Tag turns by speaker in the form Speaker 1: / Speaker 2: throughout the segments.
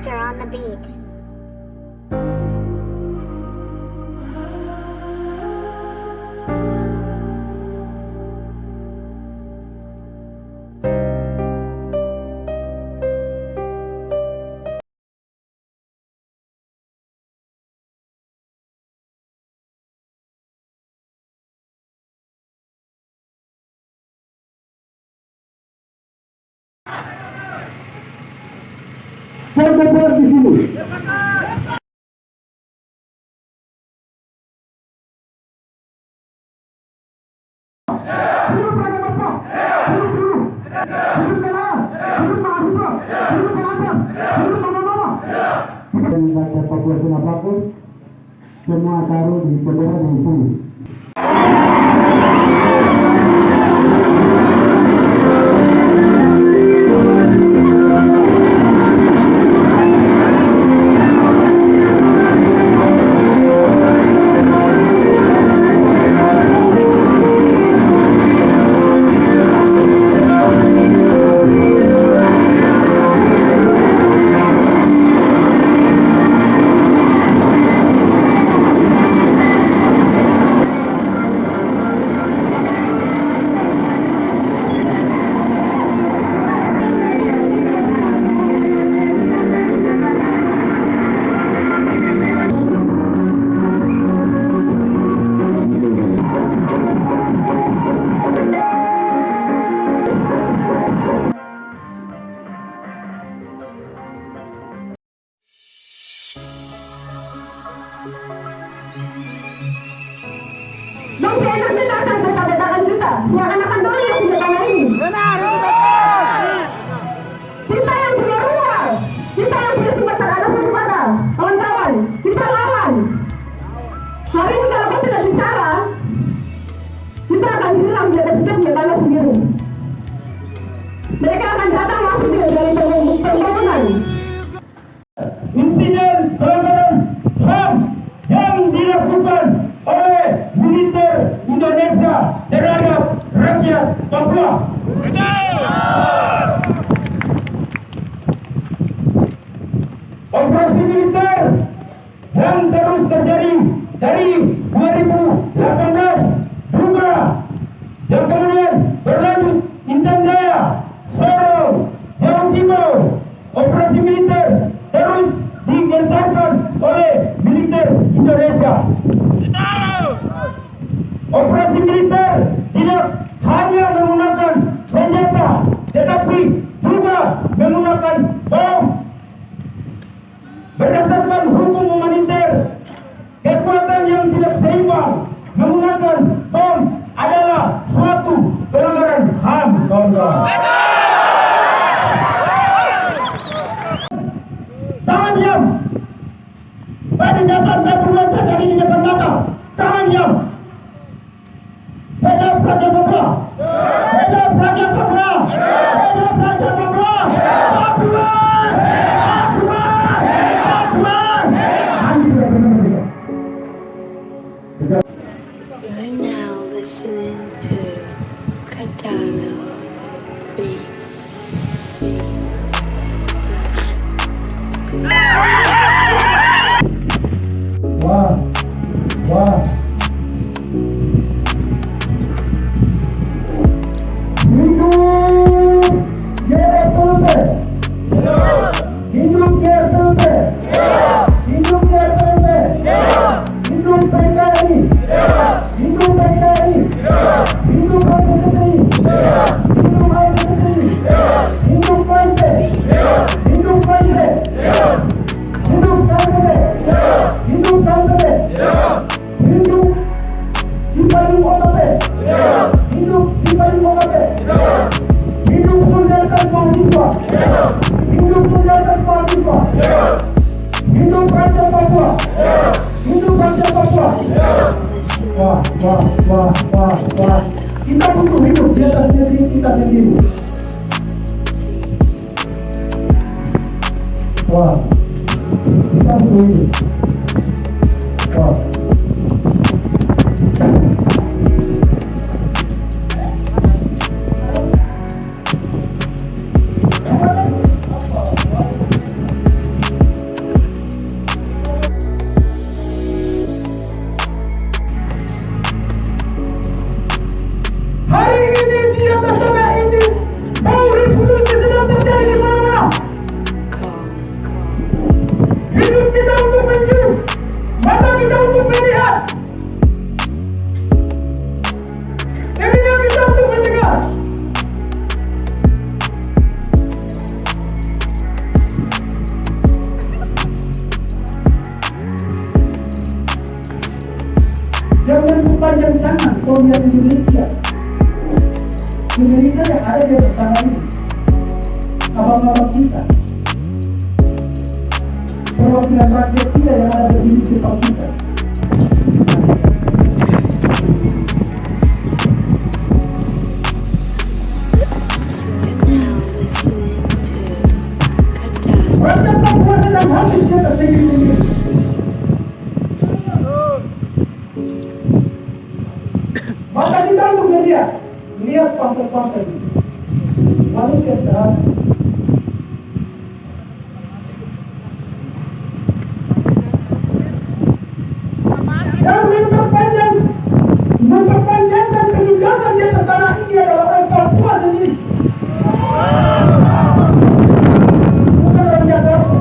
Speaker 1: Victor on the beat.
Speaker 2: Bor di sini. Hidup Raja Bapak, hidup guru, hidup nelayan, hidup mahasiswa, hidup pengajar, hidup mama-mama. Dan rakyat Papua apapun, semua taruh di bendera di sini.
Speaker 3: Yang seenaknya datang ke tangan kita, yang anak dulu yang punya tanah ini.
Speaker 4: Benar, itu betul.
Speaker 3: Kita yang punya ruang, kita yang punya sumber ada waspada, kawan-kawan, kita lawan. Hari ini kalau kita tidak bicara, kita akan hilang di atas punya tanah sendiri. Mereka akan datang masuk dari pembangunan.
Speaker 2: Insiden pelanggaran HAM yang dilakukan oleh militer Indonesia terhadap rakyat Papua. Operasi militer yang terus terjadi dari 2018 juga yang kemudian berlanjut Intan Jaya, Sorong, Jawa Timur. Operasi militer terus digencarkan oleh militer Indonesia. Operasi militer tidak hanya menggunakan senjata, tetapi juga menggunakan bom. Berdasarkan hukum humaniter, kekuatan yang tidak seimbang menggunakan bom adalah suatu pelanggaran HAM, kawan-kawan. Tangan diam. Pada dasar pembunuhan terjadi di depan mata. Tangan diam. Hidup Raja Papua. Hidup Raja Papua. Hidup Raja Papua. Papua. Papua. Papua.
Speaker 5: You're now listening to Katano Beat.
Speaker 2: Wah, wah. Hidup GRTP. Hidup GRTP. Hidup GRTP. Hidup PKI. Hidup PKI. Hidup PKI. Hidup PKI. Hidup PKI. Hidup PKI. Hidup KTP. Hidup KTP. Hidup Dipadu OKP. Hidup Dipadu OKP. Hidup solidaritas mahasiswa. Hidup solidaritas mahasiswa. Hidup Raja Papua. Hidup Raja Papua. Wah, wah, wah, wah, wah. Kita butuh hidup di atas diri kita sendiri. Wah, kita butuh hidup. Wah. Hari ini di atas tanah ini mau revolusi sedang terjadi di mana-mana.
Speaker 5: calm,
Speaker 2: Hidup kita untuk mencium, mata kita untuk melihat, telinga kita untuk mendengar. Jangan mempanjang tangan kau lihat Indonesia. Indonesia yang ada di atas tanah ini, abang-abang kita, perwakilan rakyat kita yang ada di depan kita.
Speaker 5: you're now listening to Katana
Speaker 2: Rakyat Papua sedang habis di atas negeri sendiri. Mata kita untuk melihat pantai-pantai ini. Manusia terhadap. Yang memperpanjangkan penindasan di atas tanah ini adalah orang Papua sendiri. Bukan orang Jakarta.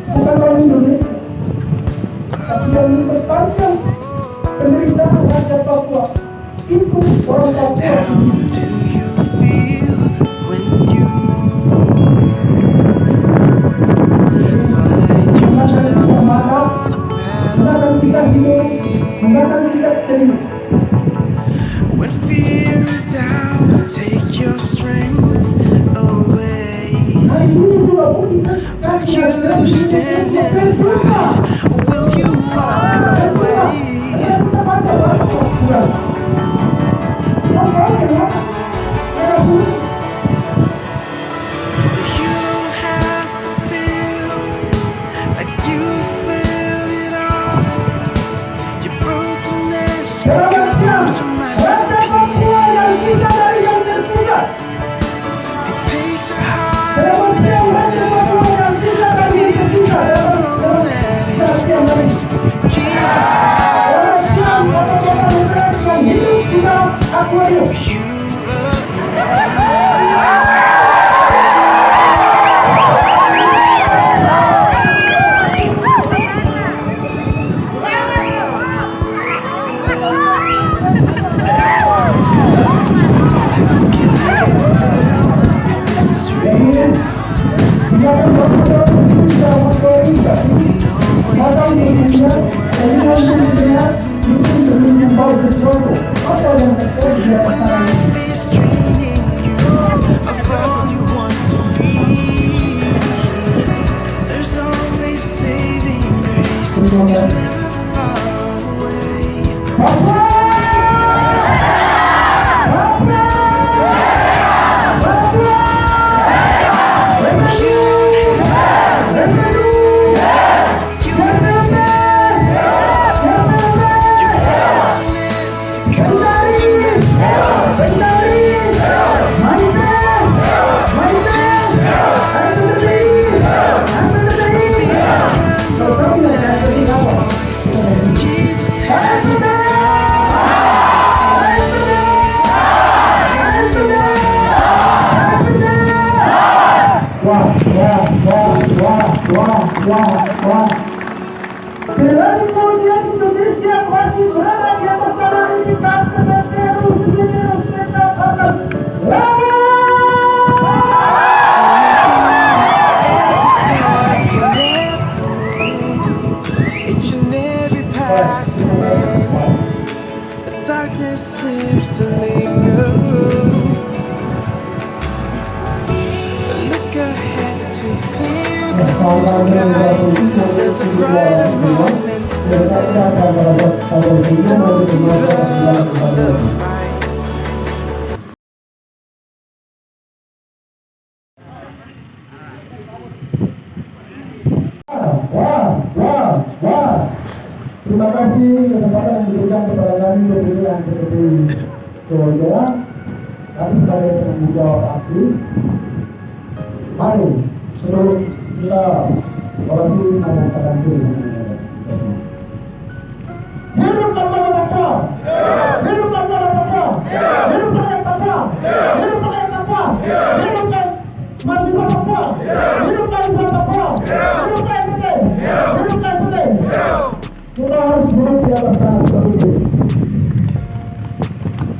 Speaker 2: Bukan orang Indonesia. Tapi yang memperpanjang penderitaan rakyat Papua itu orang Papua.
Speaker 4: Do you feel when you find yourself on a
Speaker 2: Gunakan kita hidup, gunakan kita terima.
Speaker 4: when fear and doubt take your strength away?
Speaker 2: Hari ini juga pun kita kasih
Speaker 4: You stand and fight, will you walk away?
Speaker 2: kita baca kurang. Yang tahu kenapa? Merah putih.
Speaker 4: You don't have to feel like you feel it all. Your brokenness becomes a
Speaker 2: Rakyat Papua yang
Speaker 4: masterpiece.
Speaker 2: sisa dari yang tersisa.
Speaker 4: It takes a heart
Speaker 2: Selamat
Speaker 4: to
Speaker 2: siang
Speaker 4: melt
Speaker 2: rakyat
Speaker 4: it
Speaker 2: Papua
Speaker 4: all.
Speaker 2: yang sisa dari yang tersisa.
Speaker 4: Troubles at his place. Jesus has
Speaker 2: Selamat siang bapak-bapak generasi yang hidup di dalam akuarium.
Speaker 4: you is draining you of all you want to be. There's always saving grace. It's never far away. You Jesus has
Speaker 2: Selagi kemudian Indonesia masih berada di atas tanah ini, kami terus tetap akan lama.
Speaker 4: each and every passing day. The darkness seems to linger. Look ahead to clear blue skies. There's a brighter moment ahead. Don't give up the fight.
Speaker 2: Terima kasih kesempatan yang diberikan kepada kami pemilihan seperti kewajaran. Kami sebagai penanggung jawab aktif. Mari terus kita orasi mengatakan diri. Hidup Papua! Hidup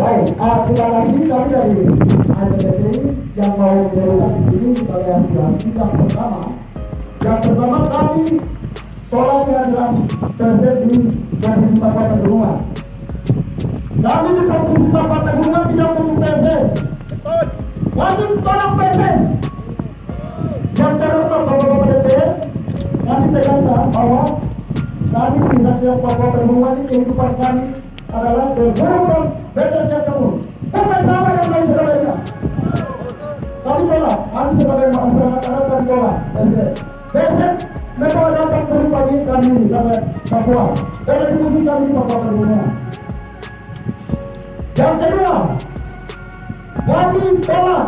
Speaker 2: Baik, terima kasih kami dari ACTT yang mau menjadikan di sini sebagai aspirasi yang pertama. Yang pertama kami tolak kehadiran PSSI dan Bapak Pegunungan. Kami di Provinsi Bapak Pegunungan tidak perlu PSSI. Kami tolak PSSI. Yang kedua Bapak DPR, kami tegaskan bahwa kami tidak yang Bapak Pegunungan ini kehidupan kami adalah berhubungan bekerja kamu. Bukan sama yang lain sebagainya. Kami tolak, kami sebagai masyarakat kami tolak. PSSI memang dapat berupa kami sampai Papua. Karena dipuji kami di Papua Pegunungan. Yang kedua, kami tolak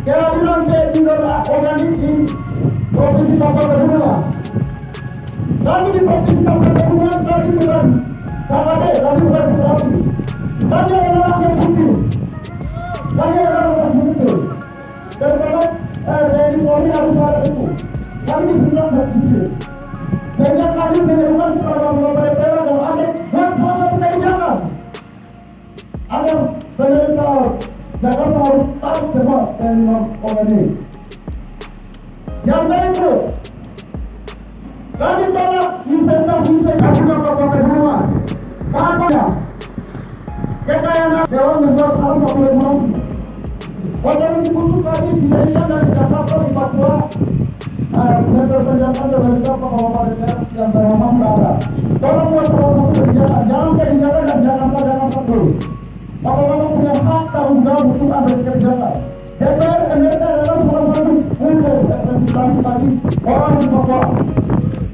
Speaker 2: kehadiran BNI organik di Provinsi Papua Pegunungan. Kami di Provinsi Papua Pegunungan kami bukan KKP, kami bukan terapi. Kami adalah rakyat putih. Kami adalah rakyat putih. Dan memang TNI Polri harus ada itu. Kami tidak bersih. Sehingga kami menyerukan kepada Bapak DPR dan ada hak kebijakan agar pemerintah Jakarta harus tahu semua TNI Polri. Yang berikut, kami tolak investasi Bapak Pegunungan. Katanya, kekayaan Dewan membuat salah satu regulasi. Hotel ini khusus kami dijadikan dari Jakarta di Papua. Senator penjagaan dan mereka Bapak DPR yang bernama berada. Tolong buat salah satu kebijakan, jangan kebijakan dan Jakarta dulu. Bapak-bapak punya hak tanggung jawab untuk ambil kebijakan. DPR Amerika adalah salah satu untuk representasi bagi orang di Papua.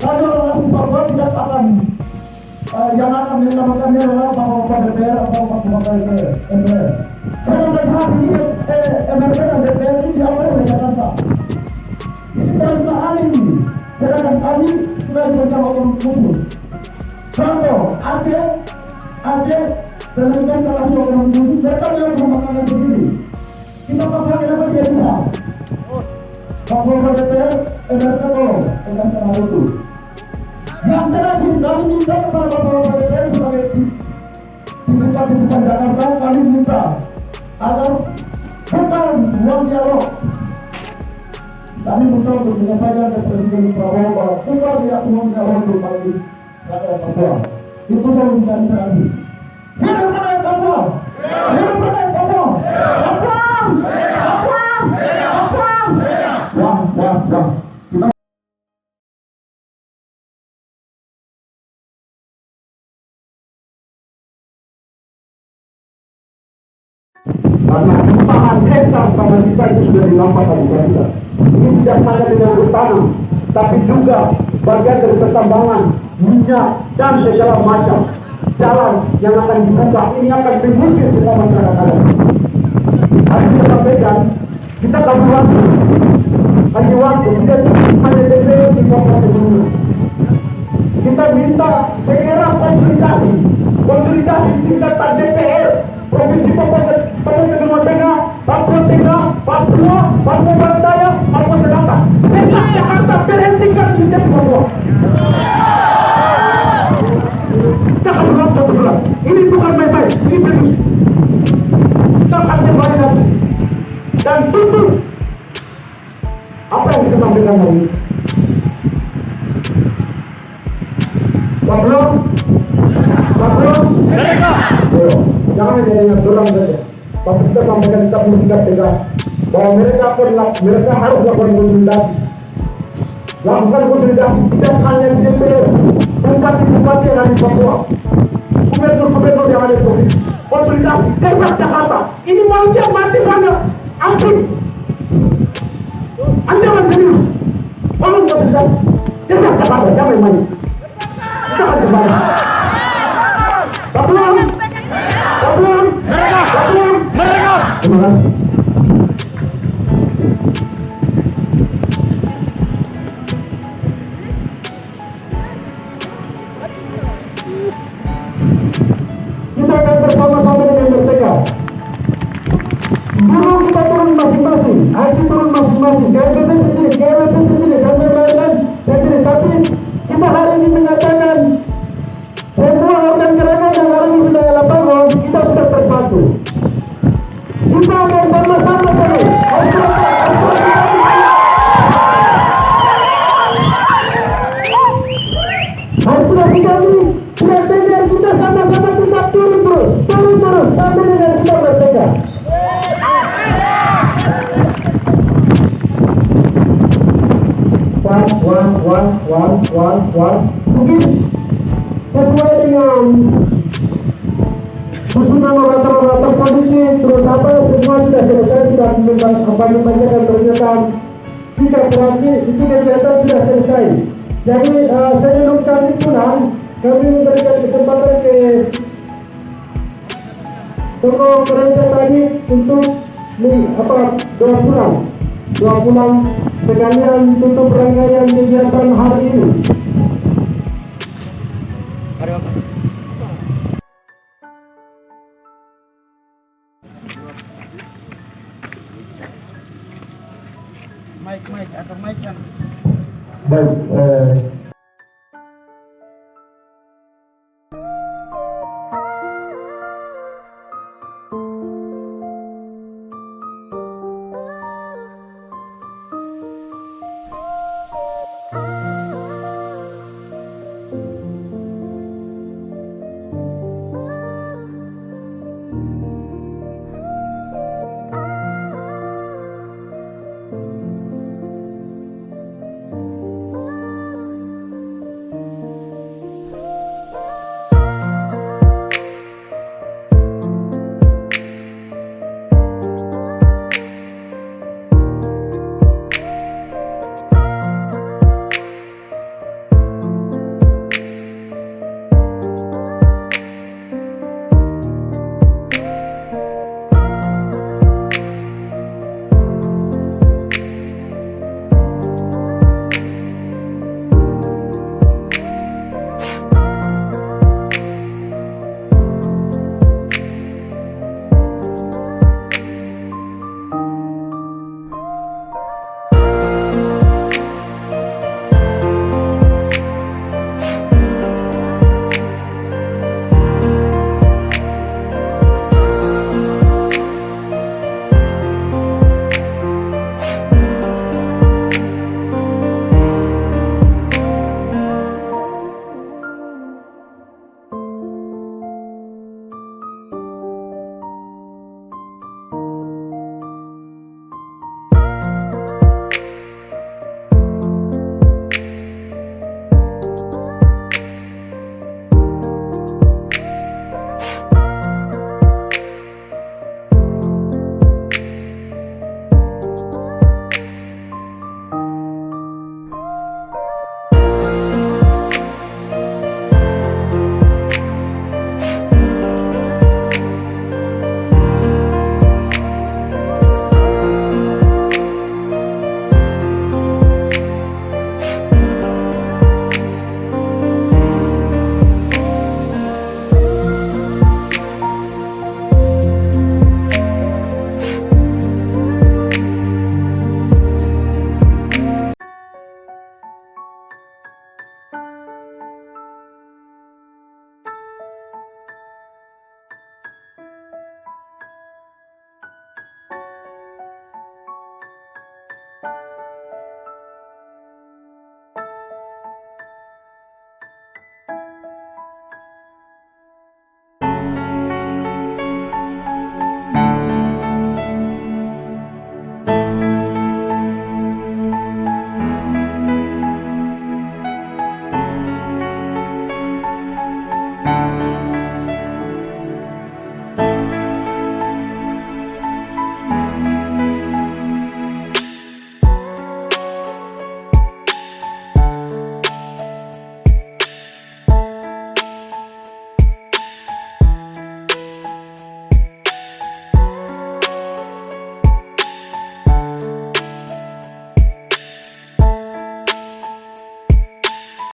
Speaker 2: Kalau orang di Papua tidak akan yang akan menyelamatkannya adalah Bapak DPR atau Bapak DPR. Sedangkan saat ini Amerika dan DPR itu diambil oleh Jakarta. Ini perintah ini. Sedangkan kami sudah bekerja untuk khusus. Contoh, Aceh dengan salah satu orang khusus, mereka yang memakannya sendiri. Kita pakai apa dia bisa? Bapak DPR, Amerika tolong dengan cara itu. Yang terakhir, kami minta kepada Bapak DPR sebagai dibuka Jakarta, kami minta agar bukan ruang dialog. Kami minta untuk menyampaikan ke Presiden Prabowo bahwa bukan tidak ruang dialog untuk bagi rakyat Papua. Itu saya minta terakhir. Hidup rakyat Papua! Hidup rakyat Papua! Papua! Papua! Papua! Wah. Karena usahaan hektar tanah kita itu sudah dirampas habis kita. Ini tidak hanya dengan bertanam, tapi juga bagian dari pertambangan, minyak, dan segala macam jalan yang akan dibuka. Ini akan mengusir semua masyarakat ada. Harus kita sampaikan, kita kasih waktu, tidak hanya DPR di Papua Pegunungan. Kita minta segera konsolidasi tingkatan DPR Provinsi Papua Pegunungan Tengah, Papua Tengah, Papua Barat Daya, Papua Selatan. Desa Jakarta berhentikan di Papua. Jangan ulang satu bulan. Ini bukan main-main, ini serius. Kita akan kembali lagi dan tutup apa yang kita sampaikan hari ini. Belum. Jangan hanya dorong saja. Tapi kita sampaikan, kita perlu sikap tegas bahwa mereka harus lakukan konsolidasi. Lakukan konsolidasi tidak hanya di DPR, bupati yang ada di Papua, gubernur yang ada di Provinsi. Konsolidasi desa Jakarta. Ini manusia mati banyak. Ampun. Ancaman serius. Tolong konsolidasi desa Jakarta. Jangan main. Jangan kembali. Mereka. Terima kasih. Kita akan bersama-sama dengan bertekad. Dulu kita turun masing-masing, aksi turun masing-masing, KMPP sendiri, dan lain-lain sendiri. Tapi kita hari ini menyatakan semua organ gerakan yang hari ini sudah lapangan, kita sudah bersama. saja. Mungkin sesuai dengan susunan orator-orator politik, terus apa semua sudah selesai, sudah membacakan pernyataan sikap fraksi, itu kegiatan sudah selesai. Jadi sebelum kami pulang, kami memberikan kesempatan ke tokoh pemerintah tadi untuk dua pulang sekalian tutup rangkaian kegiatan hari ini.
Speaker 1: Mic atau mic kan?
Speaker 2: Baik,